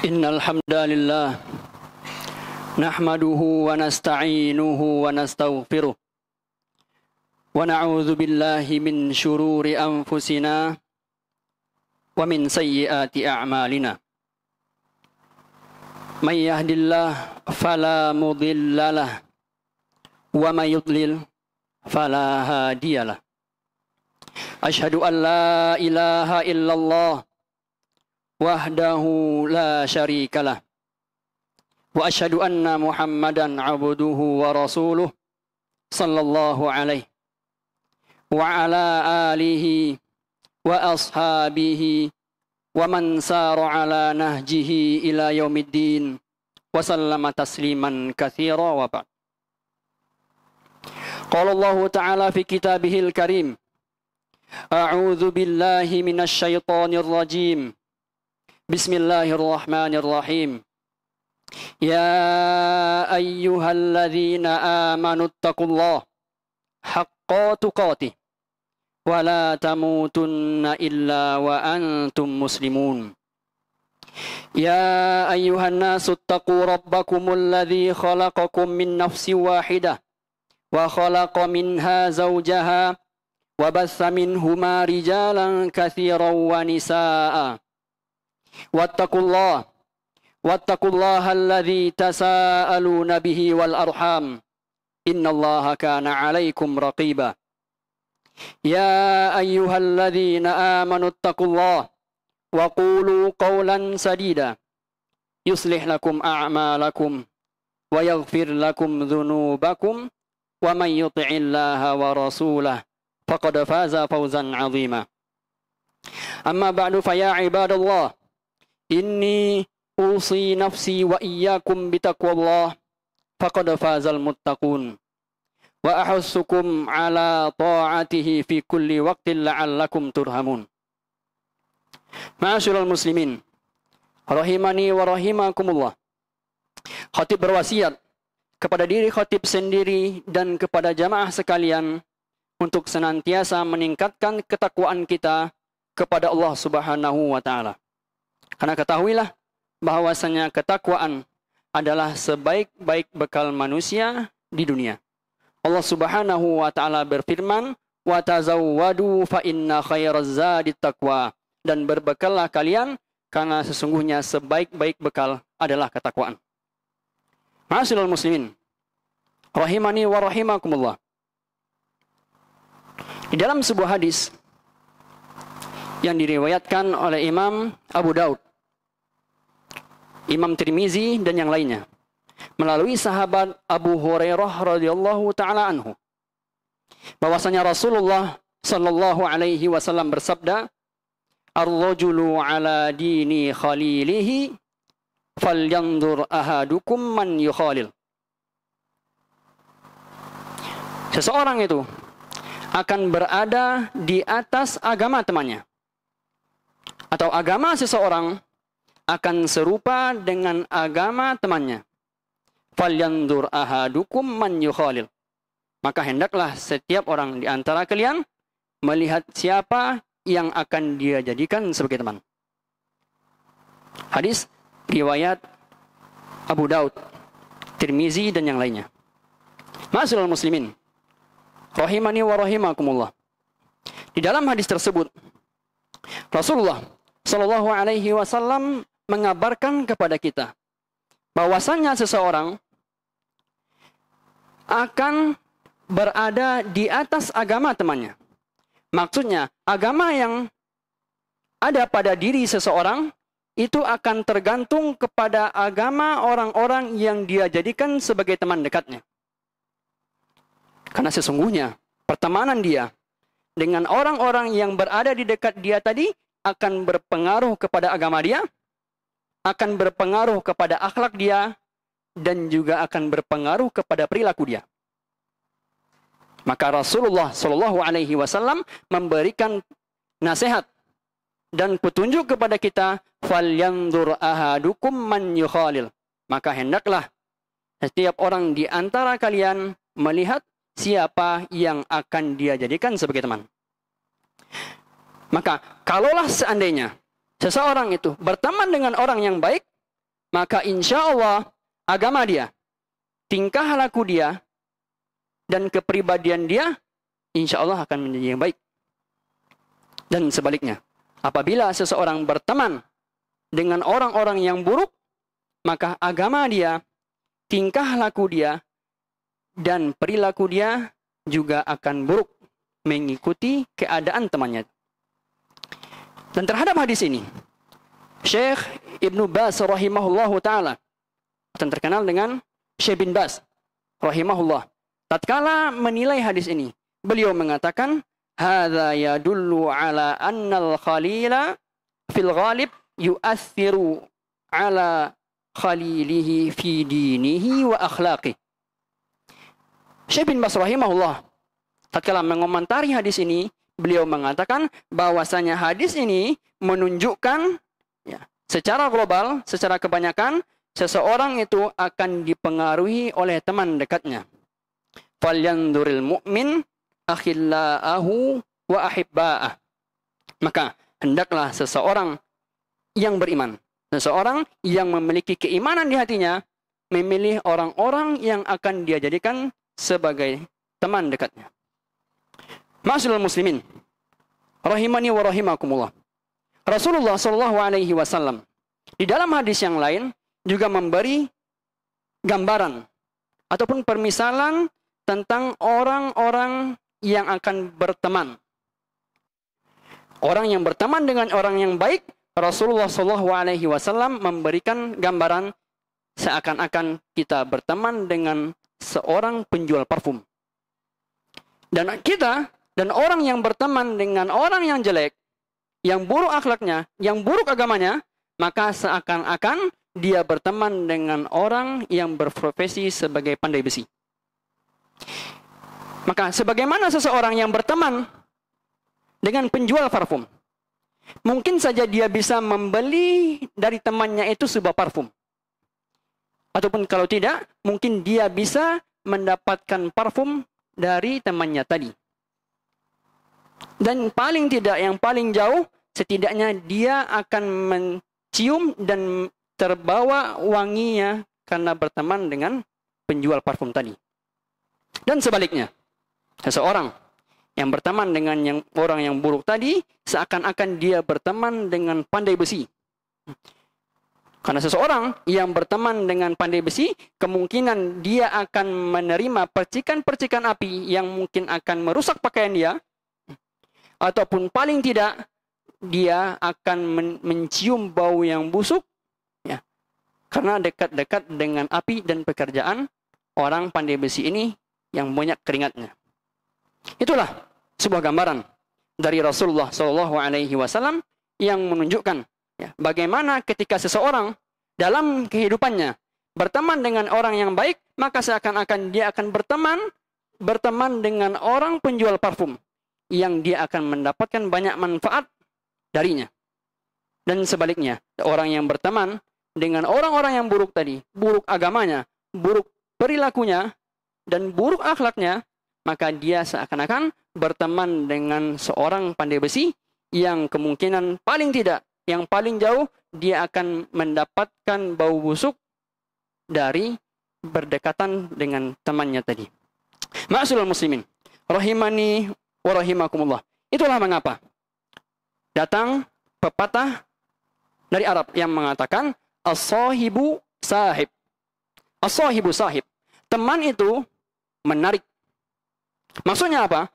Innal hamdalillah nahmaduhu wa nasta'inuhu wa nastaghfiruh wa na'udzu billahi min shururi anfusina wa min sayyiati a'malina. May yahdihillahu fala mudhillalah wa may yudlil fala hadiyalah. Asyhadu an la ilaha illallah wahdahu la syarikalah wa asyhadu anna Muhammadan abduhu wa rasuluh sallallahu alaihi wa ala alihi wa ashabihi wa man sara ala nahjihi ila yaumiddin wa sallama tasliman katsira wa ba'd. Qala Allah ta'ala fi kitabihil karim, a'udzu billahi minasy syaithanir rajim. Bismillahirrahmanirrahim. Ya ayyuhalladzina amanu taqullaha haqqa tuqatih wa la tamutunna illa wa antum muslimun. Ya ayyuhan nasu taqu rabbakumul ladzi khalaqakum min nafsin wahidah wa khalaqa minha zawjaha wa batha minhuma rijalan katsiran wa nisaa'a. Wattaqullaha alladzi tasaaluna bihi wal arham innallaha kana 'alaikum raqiba. Ya ayyuhalladzina amanu taqullaha wa qulu qawlan sadida yuslih lakum a'malakum wa yaghfir lakum dhunubakum wa may yuti'illaha wa rasulahu faqad faza fawzan 'azima. Amma ba'du fa ya ibadallah, inni usi nafsi wa iyyakum bitaqwallah faqad fazal muttaqun wa ahussukum ala ta'atihi fi kulli waqtin la'allakum turhamun. Ma'asyiral muslimin rahimani wa rahimakumullah. Khatib berwasiat kepada diri khatib sendiri dan kepada jamaah sekalian untuk senantiasa meningkatkan ketakwaan kita kepada Allah Subhanahu wa taala. Karena ketahuilah bahwasanya ketakwaan adalah sebaik-baik bekal manusia di dunia. Allah Subhanahu wa taala berfirman, "Wa tazawwadu fa inna khairaz zadit taqwa." Dan berbekallah kalian karena sesungguhnya sebaik-baik bekal adalah ketakwaan. Ma'asyiral muslimin rahimani wa rahimakumullah. Di dalam sebuah hadis yang diriwayatkan oleh Imam Abu Daud, Imam Tirmizi dan yang lainnya melalui sahabat Abu Hurairah radhiyallahu taala anhu, bahwasanya Rasulullah sallallahu alaihi wasallam bersabda, "Ar-rajulu ala dini khalilihi falyanzur ahadukum man yukhalil." Seseorang itu akan berada di atas agama temannya, atau agama seseorang akan serupa dengan agama temannya. Falyanzur ahadukum man yukhalil. Maka hendaklah setiap orang di antara kalian melihat siapa yang akan dia jadikan sebagai teman. Hadis riwayat Abu Daud, Tirmizi dan yang lainnya. Ma'asyiral muslimin rahimani wa rahimakumullah. Di dalam hadis tersebut Rasulullah sallallahu alaihi wasallam mengabarkan kepada kita bahwasanya seseorang akan berada di atas agama temannya. Maksudnya, agama yang ada pada diri seseorang itu akan tergantung kepada agama orang-orang yang dia jadikan sebagai teman dekatnya. Karena sesungguhnya pertemanan dia dengan orang-orang yang berada di dekat dia tadi akan berpengaruh kepada agama dia, akan berpengaruh kepada akhlak dia, dan juga akan berpengaruh kepada perilaku dia. Maka Rasulullah Shallallahu Alaihi Wasallam memberikan nasihat dan petunjuk kepada kita, "Falyanzur ahadukum man yukhalil." Maka hendaklah setiap orang di antara kalian melihat siapa yang akan dia jadikan sebagai teman. Maka kalaulah seandainya seseorang itu berteman dengan orang yang baik, maka insya Allah agama dia, tingkah laku dia, dan kepribadian dia, insya Allah akan menjadi yang baik. Dan sebaliknya, apabila seseorang berteman dengan orang-orang yang buruk, maka agama dia, tingkah laku dia, dan perilaku dia juga akan buruk mengikuti keadaan temannya. Dan terhadap hadis ini, Syekh Ibnu Baz rahimahullahu ta'ala, yang terkenal dengan Syekh bin Baz rahimahullah, tatkala menilai hadis ini, beliau mengatakan, hadza yadullu ala annal khalila fil ghalib yu'athiru ala khalilihi fi dinihi wa akhlaqih. Syekh bin Baz rahimahullah tatkala mengomentari hadis ini, beliau mengatakan bahwasanya hadis ini menunjukkan ya, secara global, secara kebanyakan seseorang itu akan dipengaruhi oleh teman dekatnya. Falyanzuril mu'min akhilla'ahu wa ahibba'ah. Maka hendaklah seseorang yang beriman, seseorang yang memiliki keimanan di hatinya, memilih orang-orang yang akan dia jadikan sebagai teman dekatnya. Ma'asyiral muslimin, rahimani wa rahimakumullah. Rasulullah sallallahu alaihi wasallam di dalam hadis yang lain juga memberi gambaran ataupun permisalan tentang orang-orang yang akan berteman. Orang yang berteman dengan orang yang baik, Rasulullah sallallahu alaihi wasallam memberikan gambaran seakan-akan kita berteman dengan seorang penjual parfum. Dan kita dan orang yang berteman dengan orang yang jelek, yang buruk akhlaknya, yang buruk agamanya, maka seakan-akan dia berteman dengan orang yang berprofesi sebagai pandai besi. Maka sebagaimana seseorang yang berteman dengan penjual parfum, mungkin saja dia bisa membeli dari temannya itu sebuah parfum. Ataupun kalau tidak, mungkin dia bisa mendapatkan parfum dari temannya tadi. Dan paling tidak, yang paling jauh, setidaknya dia akan mencium dan terbawa wanginya karena berteman dengan penjual parfum tadi. Dan sebaliknya, seseorang yang berteman dengan orang yang buruk tadi, seakan-akan dia berteman dengan pandai besi. Karena seseorang yang berteman dengan pandai besi, kemungkinan dia akan menerima percikan-percikan api yang mungkin akan merusak pakaian dia, ataupun paling tidak, dia akan mencium bau yang busuk, ya, karena dekat-dekat dengan api dan pekerjaan orang pandai besi ini yang banyak keringatnya. Itulah sebuah gambaran dari Rasulullah SAW yang menunjukkan ya, bagaimana ketika seseorang dalam kehidupannya berteman dengan orang yang baik, maka seakan-akan dia akan berteman dengan orang penjual parfum yang dia akan mendapatkan banyak manfaat darinya. Dan sebaliknya, orang yang berteman dengan orang-orang yang buruk tadi, buruk agamanya, buruk perilakunya, dan buruk akhlaknya, maka dia seakan-akan berteman dengan seorang pandai besi yang kemungkinan paling tidak, yang paling jauh, dia akan mendapatkan bau busuk dari berdekatan dengan temannya tadi. Ma'asyiral muslimin, rahimani wa rahimakumullah. Itulah mengapa datang pepatah dari Arab yang mengatakan as-sahibu sahib. As-sahibu sahib. Teman itu menarik. Maksudnya apa?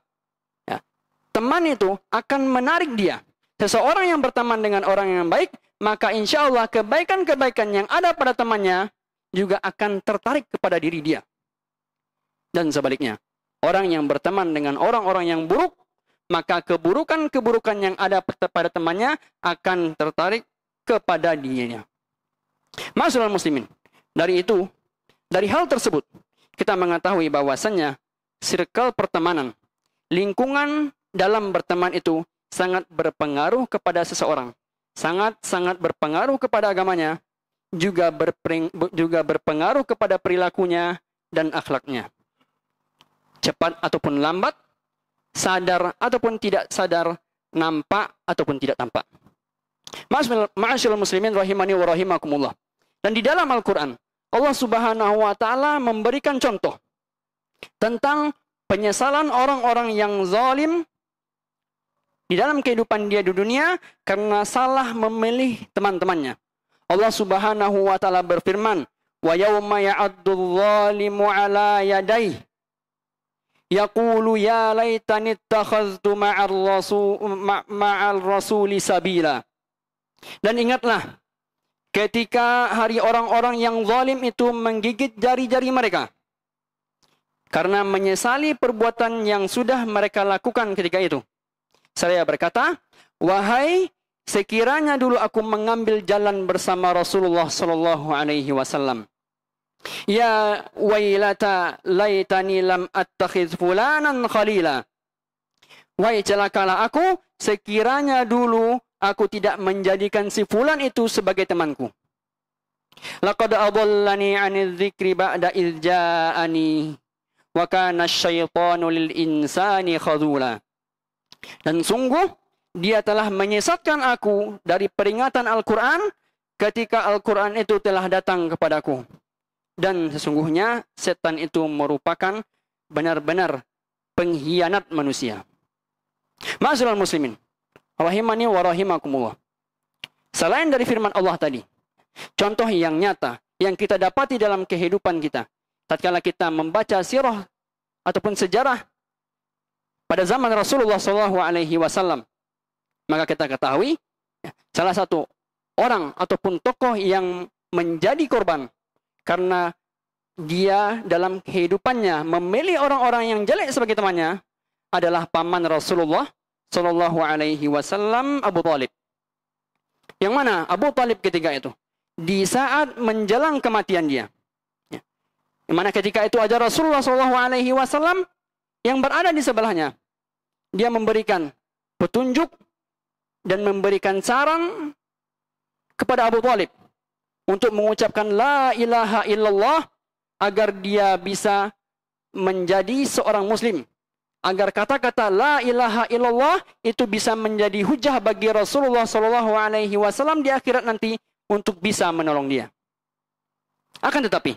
Ya, teman itu akan menarik dia. Seseorang yang berteman dengan orang yang baik, maka insya Allah kebaikan-kebaikan yang ada pada temannya juga akan tertarik kepada diri dia. Dan sebaliknya, orang yang berteman dengan orang-orang yang buruk, maka keburukan-keburukan yang ada pada temannya akan tertarik kepada dirinya. Ma'asyiral muslimin, dari hal tersebut, kita mengetahui bahwasannya circle pertemanan, lingkungan dalam berteman itu sangat berpengaruh kepada seseorang. Sangat-sangat berpengaruh kepada agamanya, juga berpengaruh kepada perilakunya dan akhlaknya. Cepat ataupun lambat, sadar ataupun tidak sadar, nampak ataupun tidak tampak. Ma'asyiral muslimin rahimani wa rahimakumullah. Dan di dalam Al-Quran, Allah Subhanahu wa Ta'ala memberikan contoh tentang penyesalan orang-orang yang zalim di dalam kehidupan dia di dunia karena salah memilih teman-temannya. Allah Subhanahu wa Ta'ala berfirman, "Wa yauma ya'addu dzalimu 'ala yadayhi yaqulu ya laitani ittakhadhtu ma'al rasuli sabila." Dan ingatlah ketika hari orang-orang yang zalim itu menggigit jari-jari mereka karena menyesali perbuatan yang sudah mereka lakukan ketika itu. Saya berkata, wahai, sekiranya dulu aku mengambil jalan bersama Rasulullah sallallahu alaihi wasallam. Ya wailata laitani lam attakhidh fulanan khalila. Wahai, celakalah aku, sekiranya dulu aku tidak menjadikan si fulan itu sebagai temanku. Laqad adallani 'anil dzikri ba'da idz ja'ani wa kana asy-syaitanu lil insani khadula. Dan sungguh dia telah menyesatkan aku dari peringatan Al-Quran ketika Al-Quran itu telah datang kepadaku. Dan sesungguhnya setan itu merupakan benar-benar pengkhianat manusia. Ma'asyiral muslimin, rahimani wa rahimakumullah. Selain dari firman Allah tadi, contoh yang nyata yang kita dapati dalam kehidupan kita tatkala kita membaca sirah ataupun sejarah pada zaman Rasulullah SAW, maka kita ketahui salah satu orang ataupun tokoh yang menjadi korban karena dia dalam kehidupannya memilih orang-orang yang jelek sebagai temannya adalah paman Rasulullah SAW, Abu Talib. Yang mana Abu Talib ketika itu di saat menjelang kematian dia, yang mana ketika itu ada Rasulullah SAW yang berada di sebelahnya. Dia memberikan petunjuk dan memberikan saran kepada Abu Talib untuk mengucapkan la ilaha illallah agar dia bisa menjadi seorang muslim. Agar kata-kata la ilaha illallah itu bisa menjadi hujah bagi Rasulullah SAW di akhirat nanti untuk bisa menolong dia. Akan tetapi,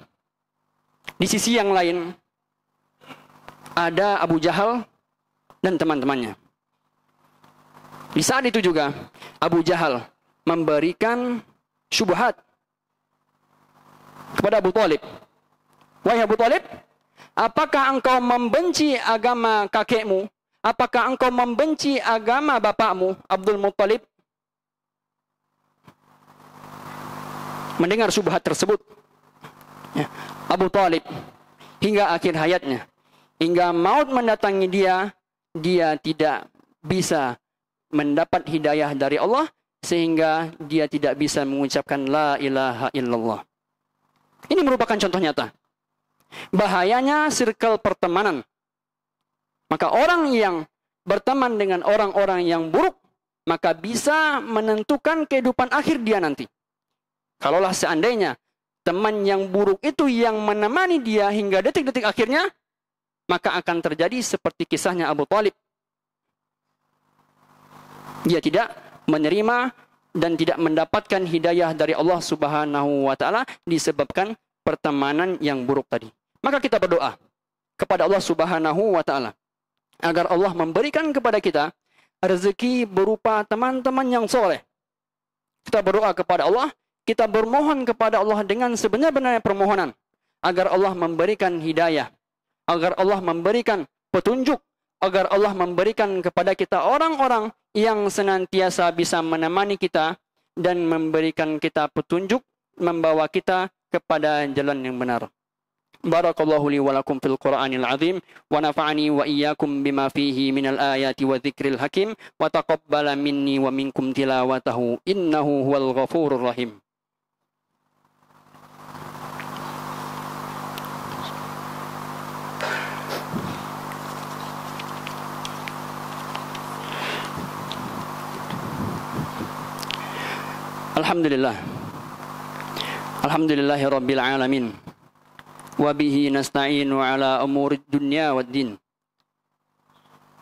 di sisi yang lain ada Abu Jahal dan teman-temannya. Di saat itu juga Abu Jahal memberikan syubhat kepada Abu Talib. Wahai Abu Talib, apakah engkau membenci agama kakekmu? Apakah engkau membenci agama bapakmu, Abdul Muttalib? Mendengar syubhat tersebut, Abu Talib hingga akhir hayatnya, hingga maut mendatangi dia tidak bisa mendapat hidayah dari Allah sehingga dia tidak bisa mengucapkan la ilaha illallah. Ini merupakan contoh nyata bahayanya circle pertemanan. Maka orang yang berteman dengan orang-orang yang buruk maka bisa menentukan kehidupan akhir dia nanti. Kalaulah seandainya teman yang buruk itu yang menemani dia hingga detik-detik akhirnya, maka akan terjadi seperti kisahnya Abu Talib. Dia tidak menerima dan tidak mendapatkan hidayah dari Allah Subhanahu wa Ta'ala disebabkan pertemanan yang buruk tadi. Maka kita berdoa kepada Allah Subhanahu wa Ta'ala agar Allah memberikan kepada kita rezeki berupa teman-teman yang soleh. Kita berdoa kepada Allah, kita bermohon kepada Allah dengan sebenar-benarnya permohonan agar Allah memberikan hidayah, agar Allah memberikan petunjuk, agar Allah memberikan kepada kita orang-orang yang senantiasa bisa menemani kita dan memberikan kita petunjuk, membawa kita kepada jalan yang benar. Barakallahu li wa lakum fil Qur'anil azim wa nafa'ani wa iyyakum bima fihi minal ayati wa dzikril hakim wa taqabbala minni wa minkum tilawatahu innahu huwal ghafurur rahim. Alhamdulillah. Alhamdulillahi rabbil alamin. Wa bihi nasta'inu ala umuri dunya waddin.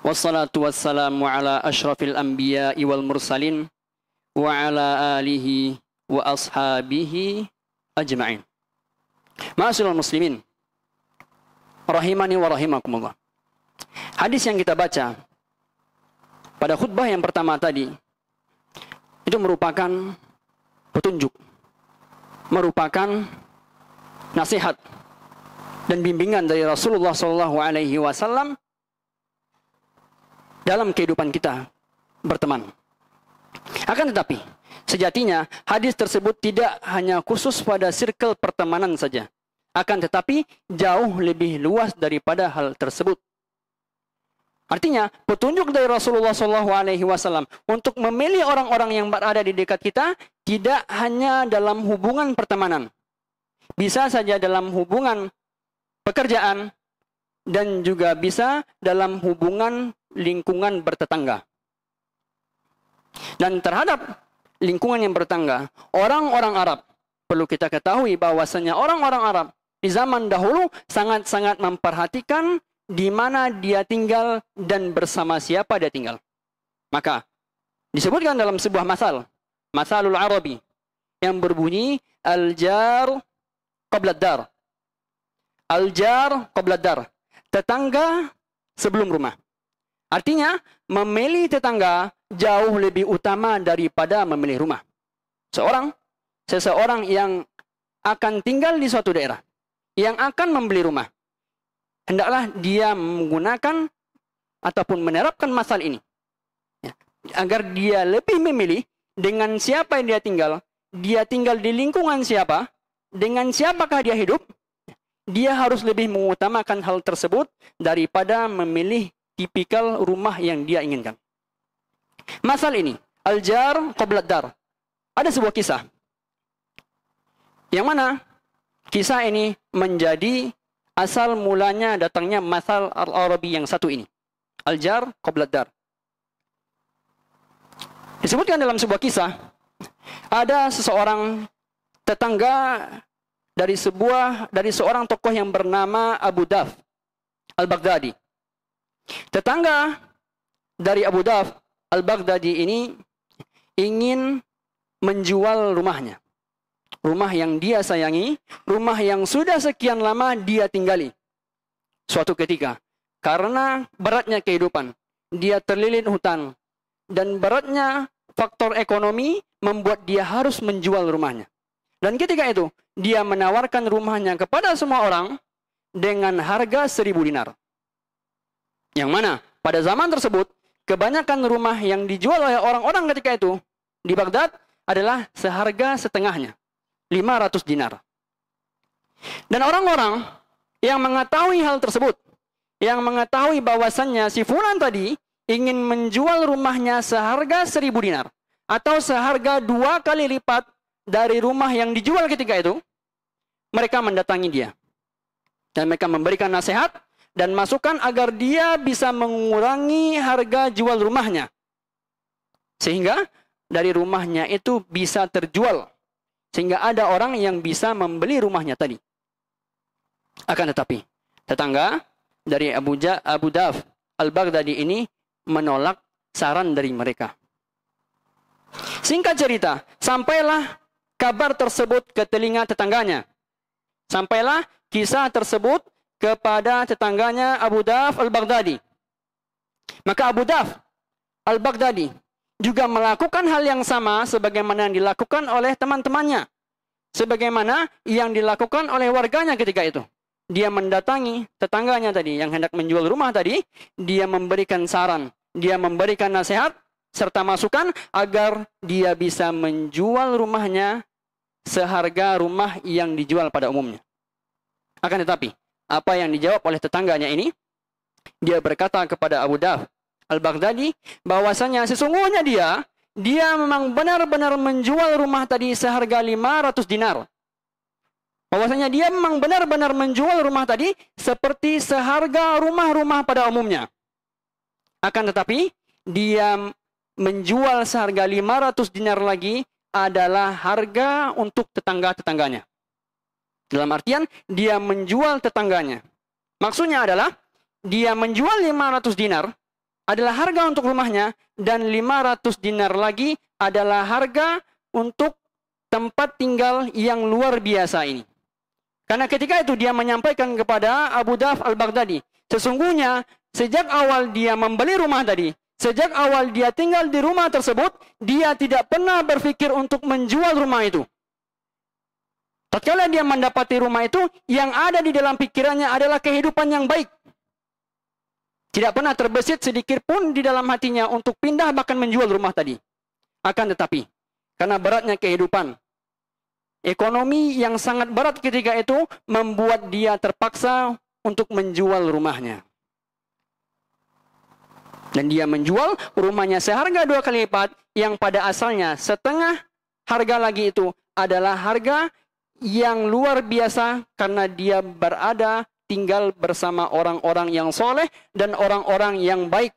Wassalatu wassalamu ala ashrafil anbiya'i wal mursalin wa ala alihi wa ashabihi ajma'in. Ma'asyiral muslimin, rahimani wa rahimakumullah. Hadis yang kita baca pada khutbah yang pertama tadi itu merupakan petunjuk, merupakan nasihat dan bimbingan dari Rasulullah SAW dalam kehidupan kita berteman. Akan tetapi, sejatinya hadis tersebut tidak hanya khusus pada circle pertemanan saja. Akan tetapi, jauh lebih luas daripada hal tersebut. Artinya, petunjuk dari Rasulullah SAW untuk memilih orang-orang yang berada di dekat kita tidak hanya dalam hubungan pertemanan. Bisa saja dalam hubungan pekerjaan dan juga bisa dalam hubungan lingkungan bertetangga. Dan terhadap lingkungan yang bertetangga, orang-orang Arab, perlu kita ketahui bahwasanya orang-orang Arab di zaman dahulu sangat-sangat memperhatikan di mana dia tinggal dan bersama siapa dia tinggal. Maka disebutkan dalam sebuah masalul Arabi yang berbunyi al-jar qabla dar. Al-jar qabla dar. Tetangga sebelum rumah. Artinya, memilih tetangga jauh lebih utama daripada memilih rumah. Seseorang yang akan tinggal di suatu daerah, yang akan membeli rumah, hendaklah dia menggunakan ataupun menerapkan masal ini. Ya, agar dia lebih memilih dengan siapa yang dia tinggal di lingkungan siapa, dengan siapakah dia hidup, dia harus lebih mengutamakan hal tersebut daripada memilih tipikal rumah yang dia inginkan. Masal ini, al-jar qabla dar. Ada sebuah kisah. Yang mana kisah ini menjadi asal mulanya datangnya masal al-Arabi yang satu ini. Al-jar qabla dar. Disebutkan dalam sebuah kisah, ada seseorang tetangga dari seorang tokoh yang bernama Abu Daf al-Baghdadi. Tetangga dari Abu Daf al-Baghdadi ini ingin menjual rumahnya. Rumah yang dia sayangi, rumah yang sudah sekian lama dia tinggali. Suatu ketika, karena beratnya kehidupan, dia terlilit hutang, dan beratnya faktor ekonomi membuat dia harus menjual rumahnya. Dan ketika itu, dia menawarkan rumahnya kepada semua orang dengan harga 1.000 dinar. Yang mana pada zaman tersebut, kebanyakan rumah yang dijual oleh orang-orang ketika itu di Baghdad adalah seharga setengahnya, 500 dinar. Dan orang-orang yang mengetahui hal tersebut, yang mengetahui bahwasannya si fulan tadi ingin menjual rumahnya seharga 1.000 dinar, atau seharga 2 kali lipat dari rumah yang dijual ketika itu, mereka mendatangi dia. Dan mereka memberikan nasihat dan masukan agar dia bisa mengurangi harga jual rumahnya. Sehingga dari rumahnya itu bisa terjual. Sehingga ada orang yang bisa membeli rumahnya tadi. Akan tetapi, tetangga dari Abu Daf al-Baghdadi ini menolak saran dari mereka. Singkat cerita, sampailah kabar tersebut ke telinga tetangganya. Sampailah kisah tersebut kepada tetangganya Abu Daf al-Baghdadi. Maka Abu Daf al-Baghdadi juga melakukan hal yang sama sebagaimana yang dilakukan oleh teman-temannya. Sebagaimana yang dilakukan oleh warganya ketika itu. Dia mendatangi tetangganya tadi yang hendak menjual rumah tadi. Dia memberikan saran. Dia memberikan nasihat serta masukan agar dia bisa menjual rumahnya seharga rumah yang dijual pada umumnya. Akan tetapi, apa yang dijawab oleh tetangganya ini? Dia berkata kepada Abu Daf al-Baghdadi bahwasanya sesungguhnya dia memang benar-benar menjual rumah tadi seharga 500 dinar. Bahwasanya dia memang benar-benar menjual rumah tadi seperti seharga rumah-rumah pada umumnya. Akan tetapi, dia menjual seharga 500 dinar lagi adalah harga untuk tetangga-tetangganya. Dalam artian, dia menjual tetangganya. Maksudnya adalah, dia menjual 500 dinar adalah harga untuk rumahnya, dan 500 dinar lagi adalah harga untuk tempat tinggal yang luar biasa ini. Karena ketika itu dia menyampaikan kepada Abu Daf al-Baghdadi, sesungguhnya sejak awal dia membeli rumah tadi, sejak awal dia tinggal di rumah tersebut, dia tidak pernah berpikir untuk menjual rumah itu. Tatkala dia mendapati rumah itu, yang ada di dalam pikirannya adalah kehidupan yang baik. Tidak pernah terbesit sedikit pun di dalam hatinya untuk pindah bahkan menjual rumah tadi. Akan tetapi, karena beratnya kehidupan, ekonomi yang sangat berat ketika itu membuat dia terpaksa untuk menjual rumahnya. Dan dia menjual rumahnya seharga 2 kali lipat, yang pada asalnya setengah harga lagi itu adalah harga yang luar biasa karena dia berada tinggal bersama orang-orang yang soleh dan orang-orang yang baik.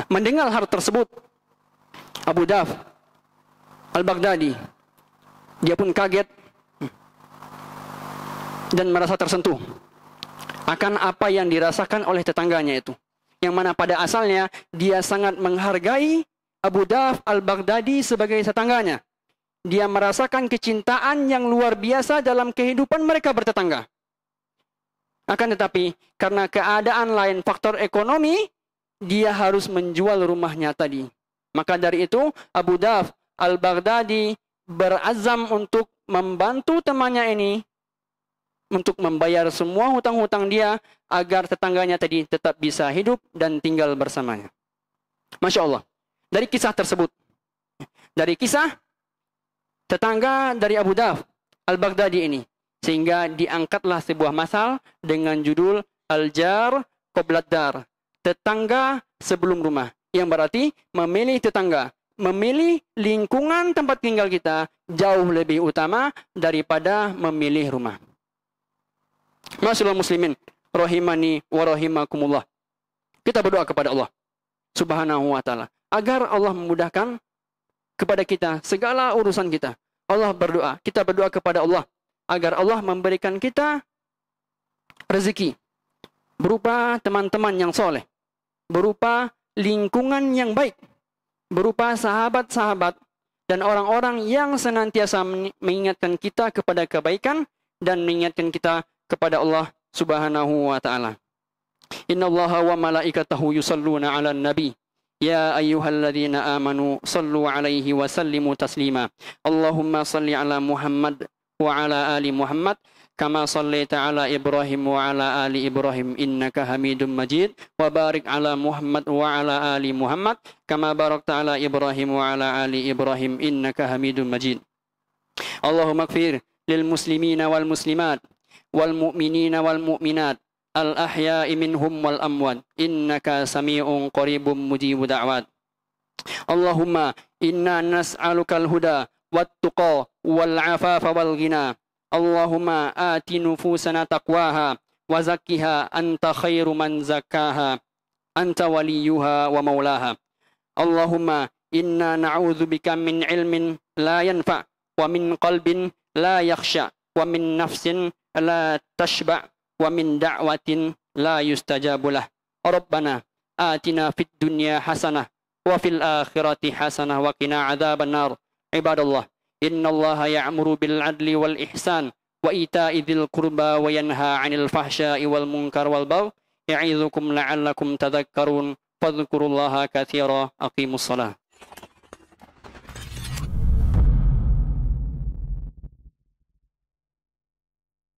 Mendengar hal tersebut, Abu Daf al-Baghdadi, dia pun kaget dan merasa tersentuh akan apa yang dirasakan oleh tetangganya itu. Yang mana pada asalnya dia sangat menghargai Abu Daf al-Baghdadi sebagai tetangganya. Dia merasakan kecintaan yang luar biasa dalam kehidupan mereka bertetangga. Akan tetapi, karena keadaan lain, faktor ekonomi, dia harus menjual rumahnya tadi. Maka dari itu, Abu Daf al-Baghdadi berazam untuk membantu temannya ini untuk membayar semua hutang-hutang dia agar tetangganya tadi tetap bisa hidup dan tinggal bersamanya. Masya Allah. Dari kisah tersebut, dari kisah tetangga dari Abu Daf al-Baghdadi ini, sehingga diangkatlah sebuah masal dengan judul Al-Jar Qoblad Dar, tetangga sebelum rumah, yang berarti memilih tetangga, memilih lingkungan tempat tinggal kita jauh lebih utama daripada memilih rumah. Masyaallah muslimin rahimani wa rahimakumullah. Kita berdoa kepada Allah Subhanahu wa taala agar Allah memudahkan kepada kita segala urusan kita. Kita berdoa kepada Allah agar Allah memberikan kita rezeki berupa teman-teman yang soleh, berupa lingkungan yang baik, berupa sahabat-sahabat dan orang-orang yang senantiasa mengingatkan kita kepada kebaikan dan mengingatkan kita kepada Allah Subhanahu wa taala. Innallaha wa malaikatahu yusalluna 'alan nabi. Ya ayyuhalladzina amanu sallu 'alaihi wa sallimu taslima. Allahumma salli 'ala Muhammad wa 'ala ali Muhammad kama sallaita 'ala Ibrahim wa 'ala ali Ibrahim innaka Hamidum Majid. Wa barik 'ala Muhammad wa 'ala ali Muhammad kama barakta 'ala Ibrahim wa 'ala ali Ibrahim innaka Hamidum Majid. Allahumma ighfir lil muslimina wal muslimat wal mu'minina wal mu'minat al-ahya'i minhum wal amwat innaka sami'un qaribun mujibu da'wat. Allahumma inna nas'alukal huda wat tuqa wal afafa wal ghina. Allahumma ati nufusana taqwaha wa zakkiha anta khairu man zakkaha anta waliyuha wa maulaha. Allahumma inna na'udzubika min ilmin la yanfa wa min qalbin la yakhsha wa min nafsin la tashba wa min da'watin la yustajabu lah. Rabbana atina fid dunya hasanah wa fil akhirati hasanah wa qina adzaban nar. Ibadallah, innallaha ya'muru bil adli wal ihsan wa ita'i dzil qurba wa yanha 'anil fahsya'i wal munkar wal baghi ya'idzukum la'allakum tadhakkarun. Fadhkurullaha katsira. Aqimus shalah.